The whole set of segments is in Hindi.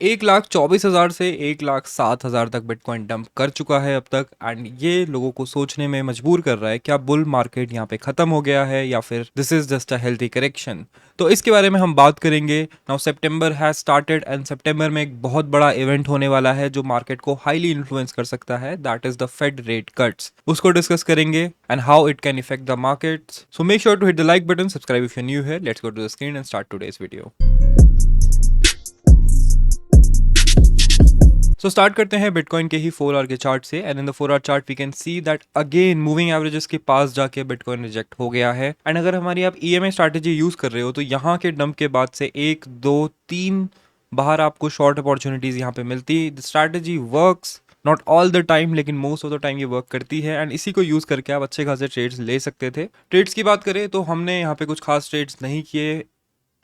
1,24,000 से 1,07,000 तक बिटकॉइन डंप कर चुका है अब तक। एंड ये लोगों को सोचने में मजबूर कर रहा है क्या बुल मार्केट यहाँ पे खत्म हो गया है या फिर this is just a healthy correction. तो इसके बारे में हम बात करेंगे। Now September has started and सितंबर में एक बहुत बड़ा इवेंट होने वाला है जो मार्केट को हाईली इन्फ्लुएंस कर सकता है, that is the Fed rate cuts. उसको डिस्कस करेंगे and how it can effect the markets. So make sure to hit the like button, subscribe if you new है। Let's go to the screen and start today's video. So start करते हैं बिटकॉइन के ही 4 आवर के चार्ट से। And in the 4 hour chart we can see that again moving averages के पास जाके बिटकॉइन रिजेक्ट हो गया है। एंड अगर हमारी आप ईएमए स्ट्रैटेजी यूज कर रहे हो तो यहाँ के डंप के बाद से 1 2 3 बाहर आपको शॉर्ट अपॉर्चुनिटीज यहाँ पे मिलती। The strategy works not all the time, लेकिन मोस्ट ऑफ द टाइम ये वर्क करती है। एंड इसी को यूज करके आप अच्छे खासे ट्रेड्स ले सकते थे। ट्रेड्स की बात करें तो हमने यहाँ पे कुछ खास ट्रेड्स नहीं किए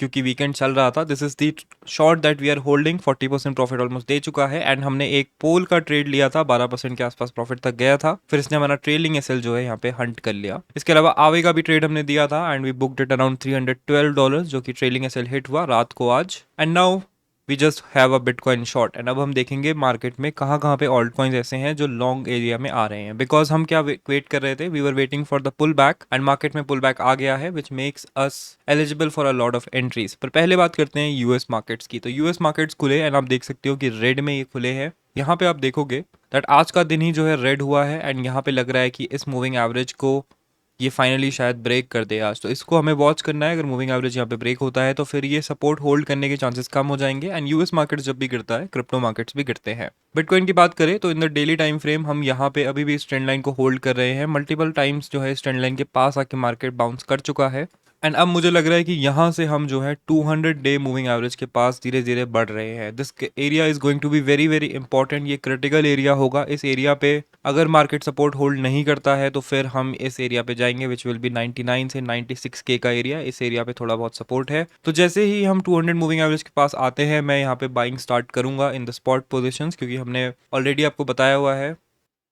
क्योंकि वीकेंड चल रहा था। This is the short that we are holding. 40% profit almost दे चुका है। एंड हमने एक पोल का ट्रेड लिया था, 12% के आसपास प्रॉफिट तक गया था। फिर इसने हमारा ट्रेलिंग एसएल जो है यहाँ पे हंट कर लिया। इसके अलावा आवे का भी ट्रेड हमने दिया था and we booked it around $312, जो कि ट्रेलिंग एसएल हिट हुआ रात को आज। And now we just have a bitcoin short. एंड अब हम देखेंगे मार्केट में कहाँ कहाँ पे ऑल्ट कॉइन्स ऐसे हैं जो लॉन्ग एरिया में आ रहे हैं। बिकॉज हम क्या वेट कर रहे थे, we were waiting for the pull back and market में पुल बैक आ गया है which makes us eligible for a lot of entries. पर पहले बात करते हैं यूएस मार्केट्स की। तो यूएस मार्केट्स खुले एंड आप देख सकते हो कि रेड में ये खुले हैं। यहाँ पे आप देखोगे दैट आज का दिन ही जो है रेड हुआ है। एंड यहाँ पे लग रहा है कि इस मूविंग एवरेज को ये फाइनली शायद ब्रेक कर दे आज। तो इसको हमें वॉच करना है। अगर मूविंग एवरेज यहाँ पे ब्रेक होता है तो फिर ये सपोर्ट होल्ड करने के चांसेस कम हो जाएंगे। एंड यूएस मार्केट्स जब भी गिरता है क्रिप्टो मार्केट्स भी गिरते हैं। बिटकॉइन की बात करें तो in the daily time frame हम यहाँ पे अभी भी इस ट्रेंड लाइन को होल्ड कर रहे हैं। मल्टीपल टाइम्स जो है इस ट्रेंड लाइन के पास आके मार्केट बाउंस कर चुका है। एंड अब मुझे लग रहा है कि यहाँ से हम जो है 200 डे मूविंग एवरेज के पास धीरे धीरे बढ़ रहे हैं। This area is going to be very very important. ये क्रिटिकल एरिया होगा। इस एरिया पे अगर मार्केट सपोर्ट होल्ड नहीं करता है तो फिर हम इस एरिया पे जाएंगे विच विल बी 99 से 96 के का एरिया। इस एरिया पे थोड़ा बहुत सपोर्ट है। तो जैसे ही हम 200 मूविंग एवरेज के पास आते हैं मैं यहाँ पे बाइंग स्टार्ट करूंगा इन द स्पॉट पोजिशंस, क्योंकि हमने ऑलरेडी आपको बताया हुआ है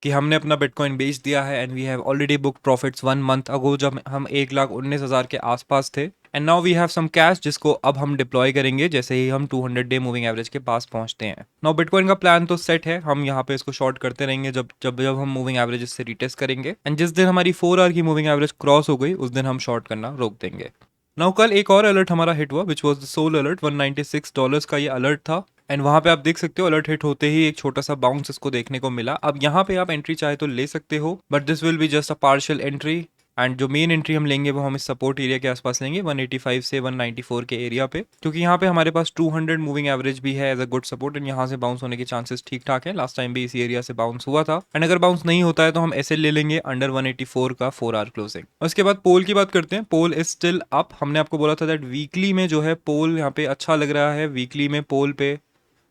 कि हमने अपना बिटकॉइन बेच दिया है। And we have already book profits 1 month ago जब हम 1,19,000 के आसपास थे। And now we have some cash जिसको अब हम डिप्लॉय करेंगे जैसे ही हम 200 डे मूविंग एवरेज के पास पहुंचते हैं। नाउ बिटकॉइन का प्लान तो सेट है। हम यहाँ पे इसको शॉर्ट करते रहेंगे जब जब जब हम मूविंग एवरेज से रिटेस्ट करेंगे। एंड जिस दिन हमारी 4 आवर की मूविंग एवरेज क्रॉस हो गई उस दिन हम शॉर्ट करना रोक देंगे। नाउ कल एक और अलर्ट हमारा हिट हुआ which was the Sol alert. $196 का ये अलर्ट था। एंड वहाँ पे आप देख सकते हो अलर्ट हिट होते ही एक छोटा सा बाउंस इसको देखने को मिला। अब यहाँ पे आप एंट्री चाहे तो ले सकते हो, but this will be just a partial entry. And जो मेन एंट्री हम लेंगे वो हम इस सपोर्ट एरिया के आसपास लेंगे 185 से 194 के एरिया पे, क्योंकि यहाँ पे हमारे पास 200 मूविंग एवरेज भी है as a good support. And यहाँ से बाउंस होने के चांसेस ठीक ठाक है। लास्ट टाइम भी इसी एरिया से बाउंस हुआ था। एंड अगर बाउंस नहीं होता है तो हम ऐसे ले लेंगे अंडर 184 का 4 आवर क्लोजिंग। उसके बाद पोल की बात करते हैं। Pole is still up. हमने आपको बोला था दैट वीकली में जो है पोल यहाँ पे अच्छा लग रहा है। वीकली में पोल पे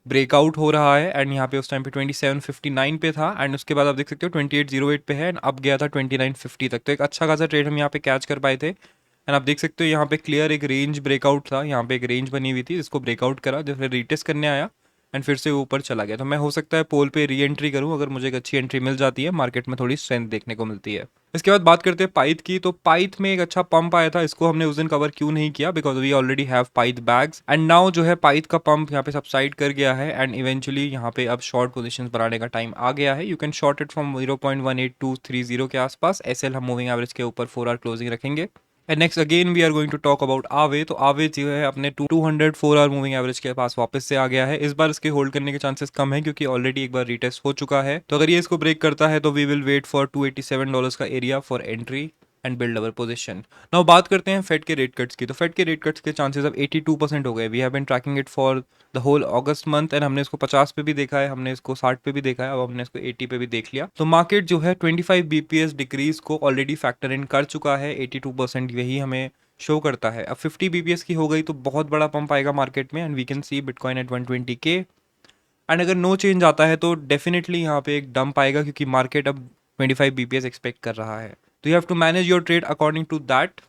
ब्रेकआउट हो रहा है। एंड यहाँ पे उस टाइम पे 2759 पे था। एंड उसके बाद आप देख सकते हो 2808 पे है। एंड अब गया था 2950 तक। तो एक अच्छा खासा ट्रेड हम यहाँ पे कैच कर पाए थे। एंड आप देख सकते हो यहाँ पे क्लियर एक रेंज ब्रेकआउट था। यहाँ पे एक रेंज बनी हुई थी जिसको ब्रेकआउट करा, जो फिर रीटेस्ट करने आया एंड फिर से ऊपर चला गया। तो मैं हो सकता है पोल पे री एंट्री करूँ अगर मुझे एक अच्छी एंट्री मिल जाती है, मार्केट में थोड़ी स्ट्रेंथ देखने को मिलती है। इसके बाद बात करते हैं पाइथ की। तो पाइथ में एक अच्छा पंप आया था, इसको हमने उस दिन कवर क्यों नहीं किया, because we already have Pyth bags. And now जो है पाइथ का पंप यहाँ पे सबसाइड कर गया है। एंड इवेंचुअली यहाँ पे अब शॉर्ट पोजीशन बनाने का टाइम आ गया है। You can short it from 0.18230 के आसपास। एसएल हम मूविंग एवरेज के ऊपर 4 आवर क्लोजिंग रखेंगे। And next again we are going to talk about Aave. तो आवे जो है अपने 204 आवर मूविंग एवरेज के पास वापस से आ गया है। इस बार इसके होल्ड करने के चांसेस कम है क्योंकि ऑलरेडी एक बार रीटेस्ट हो चुका है। तो अगर ये इसको ब्रेक करता है तो वी विल वेट फॉर $287 का area for entry and build our position. Now बात करते हैं फेड के रेट कट्स की। तो फेड के रेट कट्स के चांसेस अब 82% हो गए। We have been tracking it for the whole August month. And हमने इसको 50 पे भी देखा है, हमने इसको 60 पे भी देखा है, अब हमने इसको 80 पे भी देख लिया। तो मार्केट जो है 25 बीपीएस डिक्रीज को ऑलरेडी फैक्टर इन कर चुका है। 82% यही हमें शो करता है। अब 50 बीपीएस की हो गई तो बहुत बड़ा पंप आएगा मार्केट में। And we can see bitcoin at 120 K. And अगर नो चेंज आता है तो डेफिनेटली यहाँ पे एक डंप आएगा क्योंकि मार्केट अब 25 बीपीएस एक्सपेक्ट कर रहा है। तो you have to manage your trade according to that.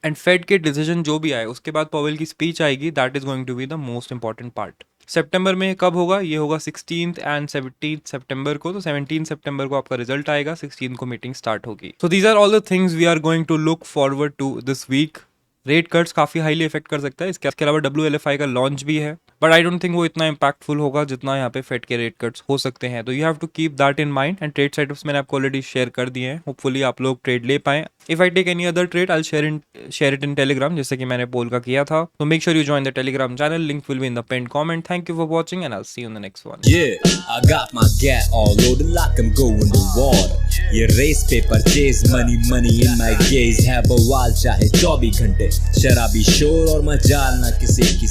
And Fed के डिसीजन जो भी आए उसके बाद पॉवेल की स्पीच आएगी, that is going to be the most important part. सितंबर में कब होगा, ये होगा 16th एंड 17th सितंबर को। तो 17 सितंबर को आपका रिजल्ट आएगा, 16 को मीटिंग स्टार्ट होगी। So these are all the things we are going to look forward to this week. Rate cuts काफी हाईली इफेक्ट कर सकता है। इसके अलावा WLFI का लॉन्च भी है। बट आई डोंट थिंक वो इतना इंपैक्टफुल होगा जितना यहाँ पे फेड के रेट कट्स हो सकते हैं। तो you have to keep that in mind. And trade setups मैंने आपको ऑलरेडी शेयर कर दिए हैं, होपफुली आप लोग ट्रेड ले पाएं। If I take any other trade I share it in Telegram, जैसे कि मैंने पोल का किया था। तो make sure you join the Telegram channel, link will be in the pin comment. Thank you for watching and I will see you in the next one. Yeah, I got my gat all loaded like I'm going to war. ये रेस पे purchase money money in my gauge है बवाल, चाहे 24 घंटे शराबी शोर और मजाल ना किसी की